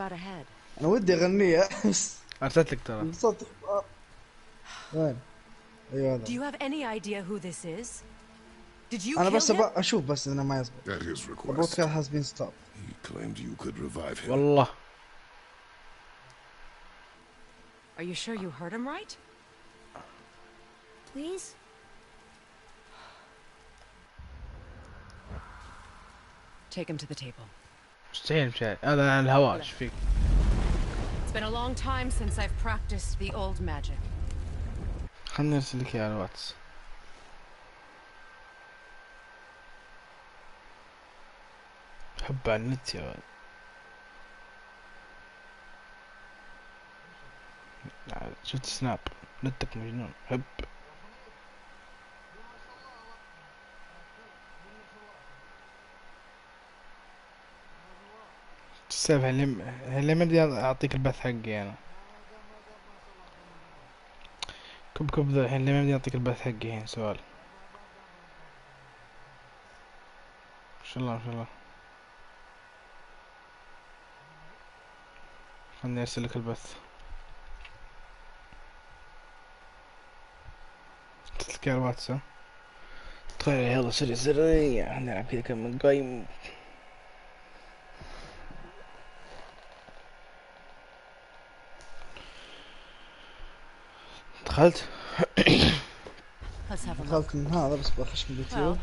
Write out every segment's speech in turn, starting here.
انا ودي اغنيها بس ارسلت لك ترى. انبسطت. وين؟ ايوه هذا. Do you have any idea who this is? Did you انا kill بس him? اشوف بس انه ما يزبط. At his The request, broadcast has been stopped. he claimed you could revive him. والله. Are you sure you heard him right? Please? Take him to the table. مستحيل مشاهد هذا عن الهواء. ايش فيك؟ It's been a long time since I've practiced the old magic. خلني ارسل لك اياه على الواتس. حب على النت يا ولد. شفت سناب نتك مجنون. حب تسافح اللي ما بدي اعطيك البث حقي انا. كب ذا الحين اللي ما بدي اعطيك البث حقي هنا سؤال. ما شاء الله ما شاء الله. خلني ارسل لك البث. ارسلت على الواتس. تخيل يلا سريع نلعب كذا كم من قايم. دخلت دخلت من هذا بس بخش من اليوتيوب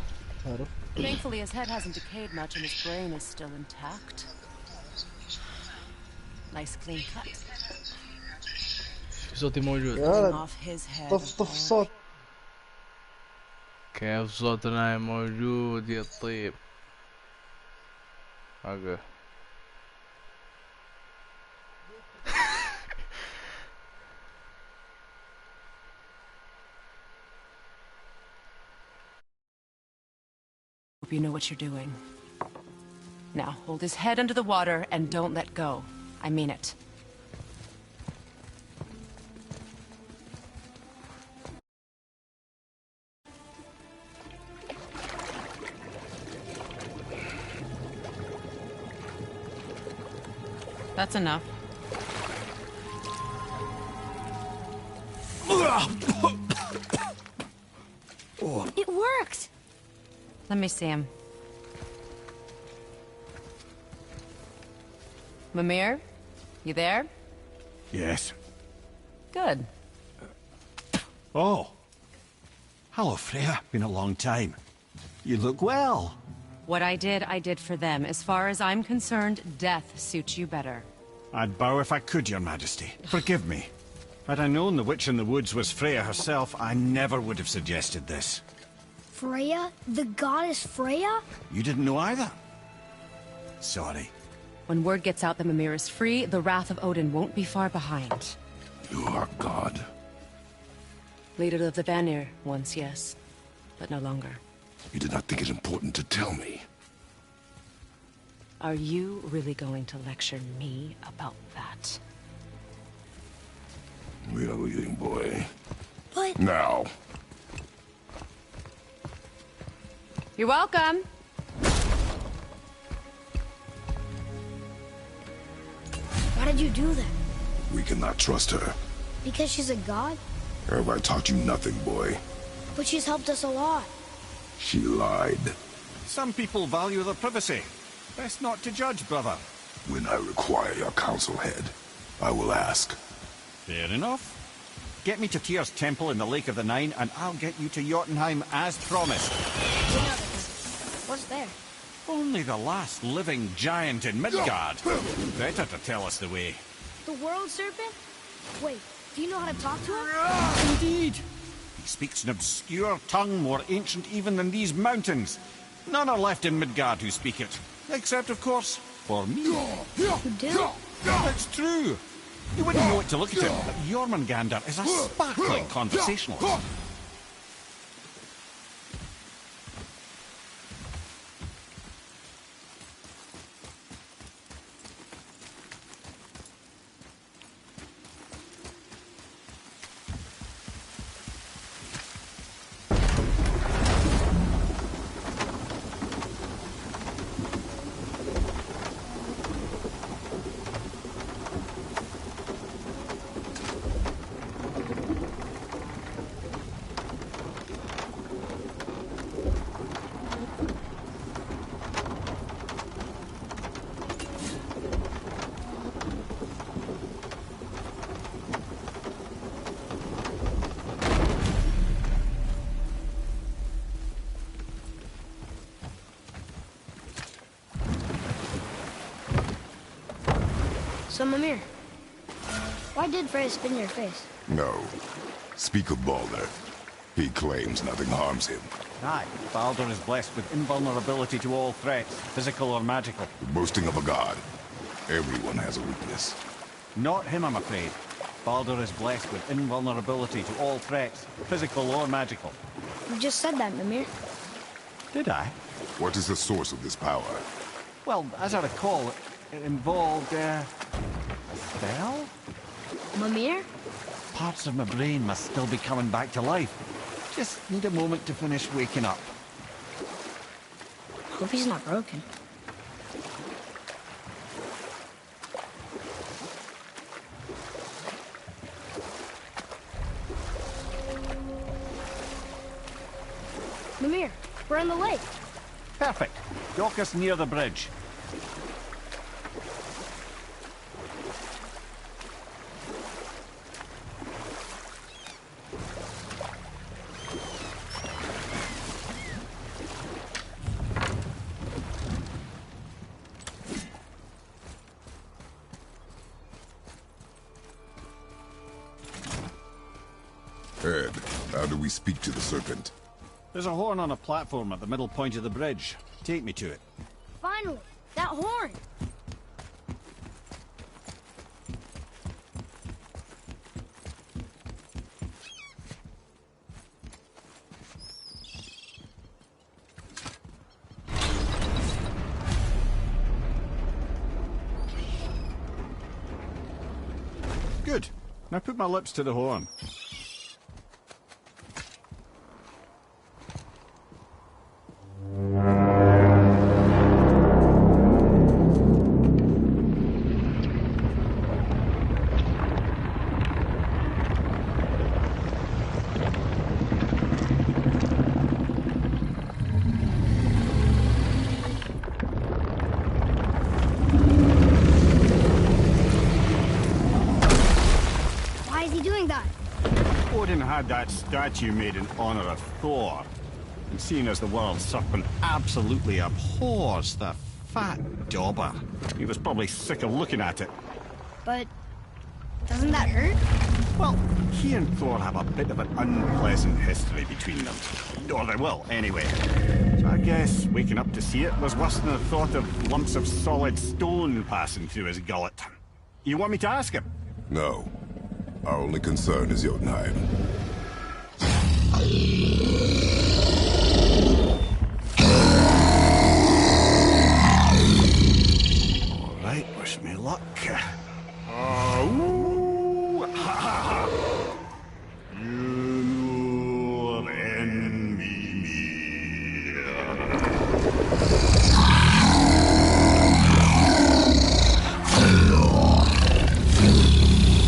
تعرف. Thankfully his head hasn't decayed much and his brain is still intact. Nice clean cut. صوتي موجود. طف الصوت. كيف صوتنا موجود يا طيب. اوكي. Hope you know what you're doing. Now hold his head under the water and don't let go. I mean it. That's enough. It worked! Let me see him. Mimir? You there? Yes. Good. Oh. Hello, Freya. Been a long time. You look well. What I did for them. As far as I'm concerned, death suits you better. I'd bow if I could, Your Majesty. Forgive me. Had I known the witch in the woods was Freya herself, I never would have suggested this. Freya? The goddess Freya? You didn't know either? Sorry. When word gets out that Mimir is free, the wrath of Odin won't be far behind. You are God. Leader of the Vanir, once, yes. But no longer. You did not think it important to tell me. Are you really going to lecture me about that? We are leaving, boy. But... Now. You're welcome. Why did you do that? We cannot trust her. Because she's a god? Have I taught you nothing, boy? But she's helped us a lot. She lied. Some people value their privacy. Best not to judge, brother. When I require your council head, I will ask. Fair enough. Get me to Tyr's temple in the Lake of the Nine, and I'll get you to Jotunheim as promised. What's there? Only the last living giant in Midgard. Better to tell us the way. The world serpent? Wait, do you know how to talk to him? Indeed. He speaks an obscure tongue more ancient even than these mountains. None are left in Midgard who speak it. Except, of course, for me. You do? It's true. You wouldn't know it to look at him, but Jormungandr is a sparkling conversationalist. So, Mimir, why did Freya spin your face? No. Speak of Baldur. He claims nothing harms him. Aye, Baldur is blessed with invulnerability to all threats, physical or magical. The boasting of a god. Everyone has a weakness. Not him, I'm afraid. Baldur is blessed with invulnerability to all threats, physical or magical. You just said that, Mimir. Did I? What is the source of this power? Well, as I recall, it involved, a spell? Mimir? Parts of my brain must still be coming back to life. Just need a moment to finish waking up. Hope he's not broken. Mimir, we're in the lake. Perfect. Dock us near the bridge. Ed, how do we speak to the serpent? There's a horn on a platform at the middle point of the bridge. Take me to it. Finally, that horn. Good. Now put my lips to the horn. Why is he doing that? Odin had that statue made in honor of Thor. And seeing as the world serpent absolutely abhors the fat dauber, he was probably sick of looking at it. But doesn't that hurt? Well, he and Thor have a bit of an unpleasant history between them. Or they will, anyway. So I guess waking up to see it was worse than the thought of lumps of solid stone passing through his gullet. You want me to ask him? No. Our only concern is Jotunheim. All right, wish me luck. Ooh, ha, ha, ha. You envy me.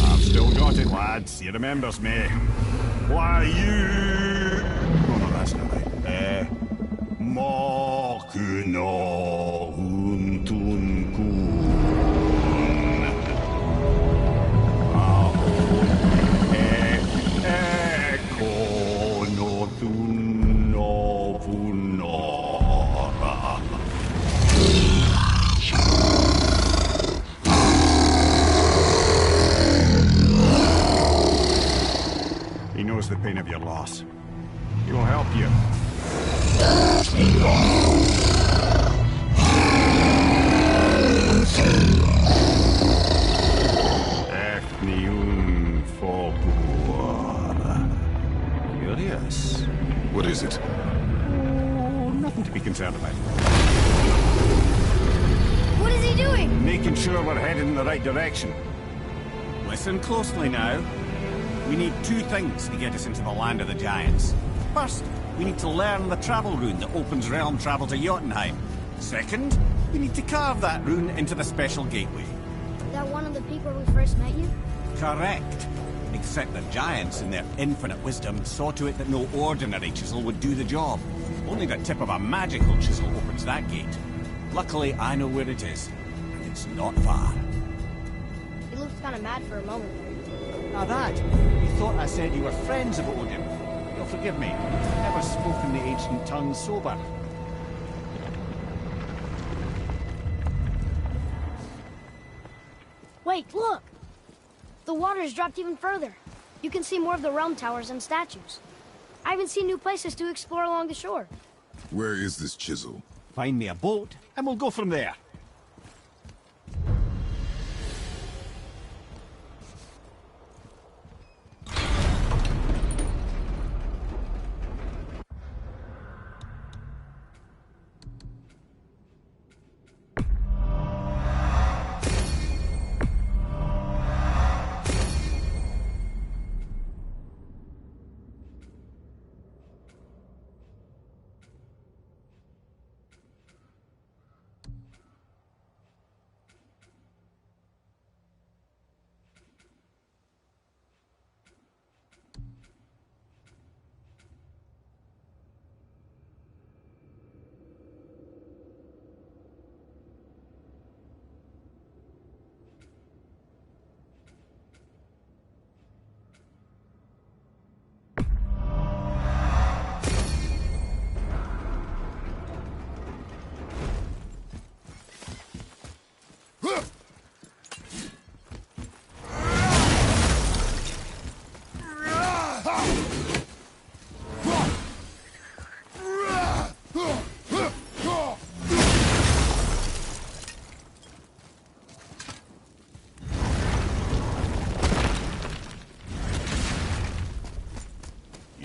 I've still got it, lads. He remembers me. Why, you... Oh, no, that's not right. Makuna huntunkun. He knows the pain of your loss. He will help you. Efniun Fobur. Curious. What is it? Oh, nothing to be concerned about. What is he doing? Making sure we're headed in the right direction. Listen closely now. We need two things to get us into the land of the giants. First, we need to learn the travel rune that opens realm travel to Jotunheim. Second, we need to carve that rune into the special gateway. Is that one of the peak where we first met you? Correct. Except the giants, in their infinite wisdom, saw to it that no ordinary chisel would do the job. Only the tip of a magical chisel opens that gate. Luckily, I know where it is, and it's not far. He looked kind of mad for a moment there. Now that, you thought I said you were friends of Odin. You'll forgive me. I've never spoken the ancient tongue sober. Wait, Wait, look! The water's dropped even further. You can see more of the realm towers and statues. I even see new places to explore along the shore. Where is this chisel? Find me a boat, and we'll go from there.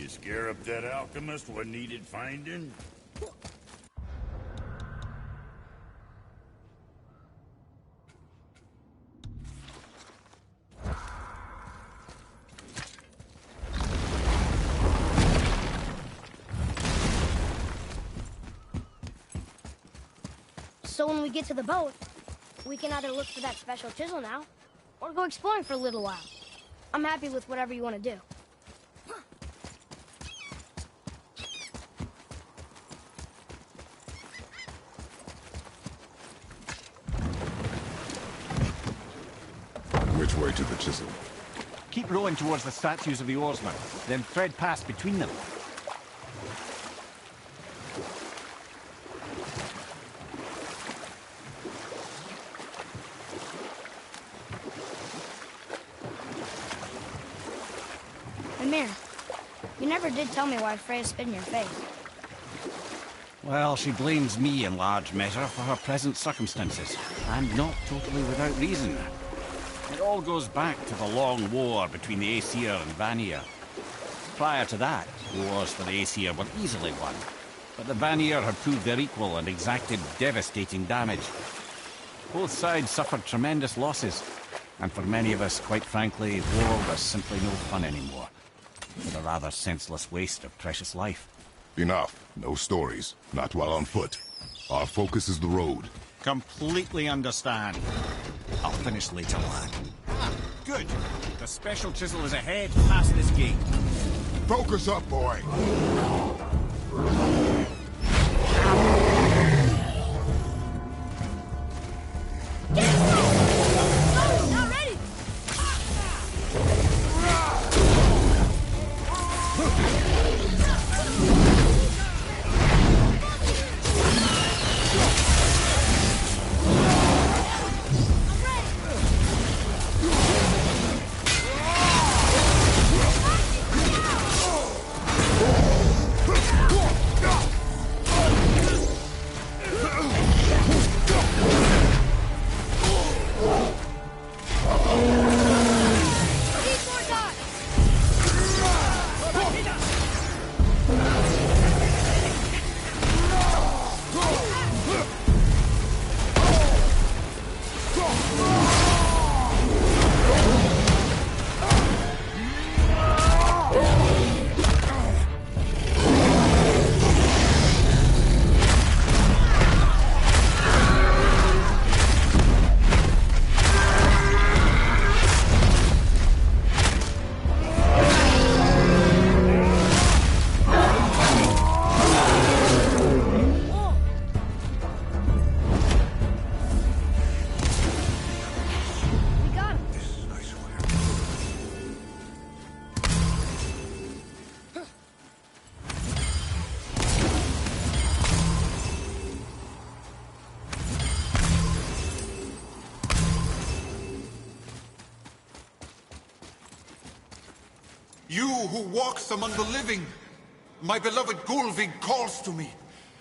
Scare up that alchemist what needed finding? So when we get to the boat, we can either look for that special chisel now, or go exploring for a little while. I'm happy with whatever you want to do. Which way to the chisel? Keep rowing towards the statues of the oarsmen, then thread past between them. Amir, you never did tell me why Freya spit in your face. Well, she blames me in large measure for her present circumstances, and not totally without reason. It all goes back to the long war between the Aesir and Vanir. Prior to that, wars for the Aesir were easily won, but the Vanir had proved their equal and exacted devastating damage. Both sides suffered tremendous losses, and for many of us, quite frankly, war was simply no fun anymore. It was a rather senseless waste of precious life. Enough. No stories. Not while on foot. Our focus is the road. Completely understand. I'll finish later, lad. Ah, good. The special chisel is ahead, past this gate. Focus up, boy! Not ready! You who walks among the living. My beloved Gulvig calls to me.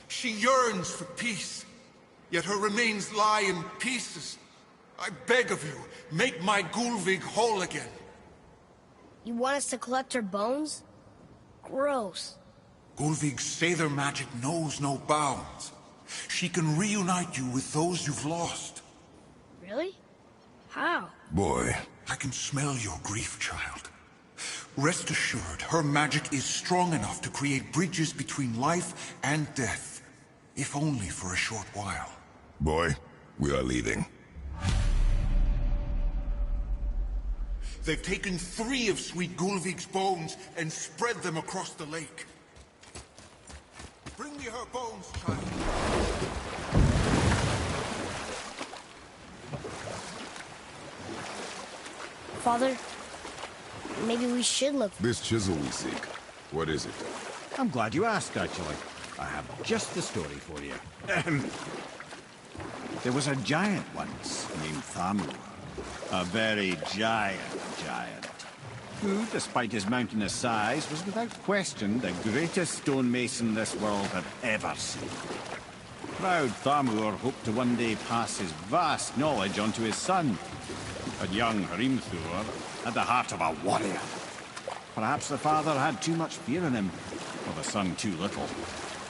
She yearns for peace, yet her remains lie in pieces. I beg of you, make my Gulvig whole again. You want us to collect her bones? Gross. Gulvig's Sather magic knows no bounds. She can reunite you with those you've lost. Really? How? Boy. I can smell your grief, child. Rest assured, her magic is strong enough to create bridges between life and death. If only for a short while. Boy, we are leaving. They've taken 3 of Sweet Gulvig's bones and spread them across the lake. Bring me her bones, child. Father, maybe we should look. This chisel we seek, what is it? I'm glad you asked, actually. I have just the story for you. There was a giant once named Thamur. A very giant, who, despite his mountainous size, was without question the greatest stonemason this world had ever seen. Proud Thamur hoped to one day pass his vast knowledge on to his son. But young Hrimthur had the heart of a warrior. Perhaps the father had too much fear in him, or the son too little.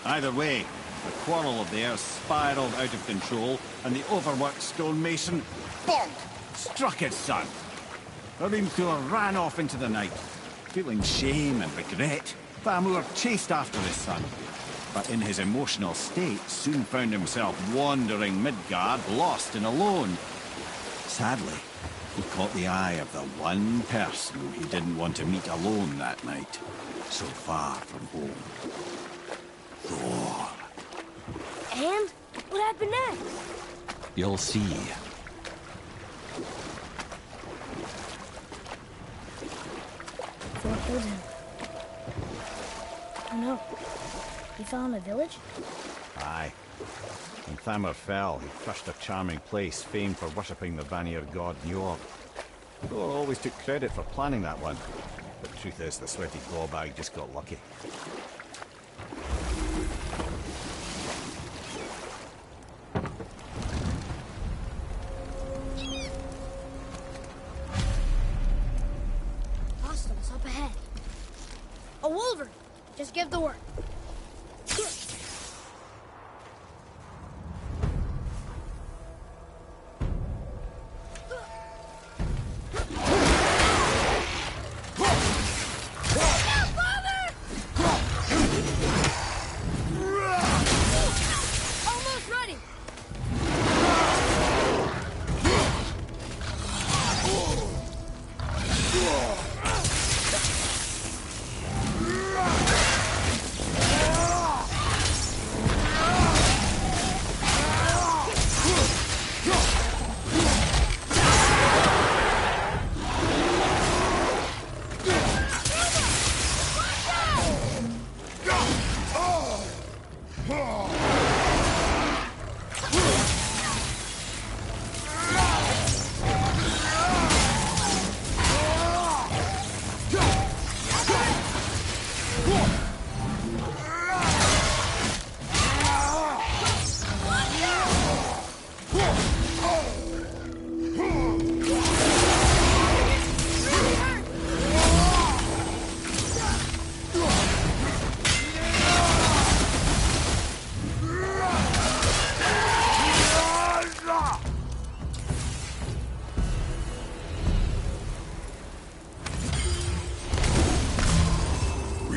Either way, the quarrel of theirs spiraled out of control, and the overworked stonemason, bonk, struck his son. Hrimthur ran off into the night. Feeling shame and regret, Thamur chased after his son, but in his emotional state soon found himself wandering Midgard, lost and alone. Sadly, he caught the eye of the one person he didn't want to meet alone that night, so far from home. Thor. And? What happened next? You'll see. Thor killed him. Oh no. He fell in a village? Aye. When Thamur fell, he crushed a charming place famed for worshipping the Vanir god Njord. Thor always took credit for planning that one, but the truth is the sweaty clawbag just got lucky. Hostiles up ahead. A wolverine! Just give the word.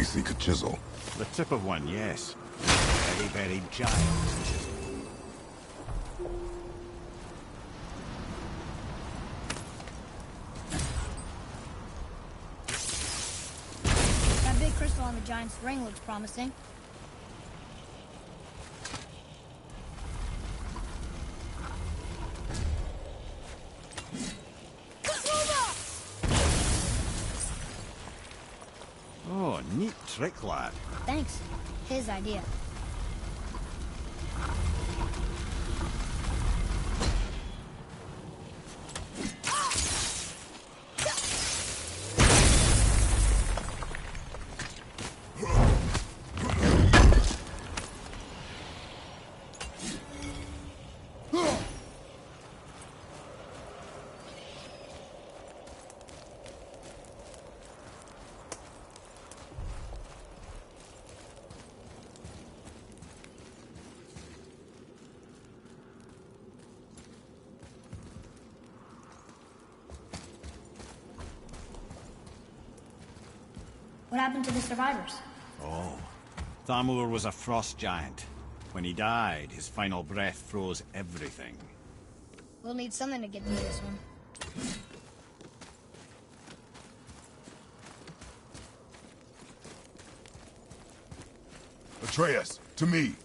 Seek a chisel. The tip of one, yes. Very, very giant chisel. That big crystal on the giant's ring looks promising. Oh, neat trick, lad. Thanks. His idea. What happened to the survivors? Oh. Thamur was a frost giant. When he died, his final breath froze everything. We'll need something to get through this one. Atreus, to me.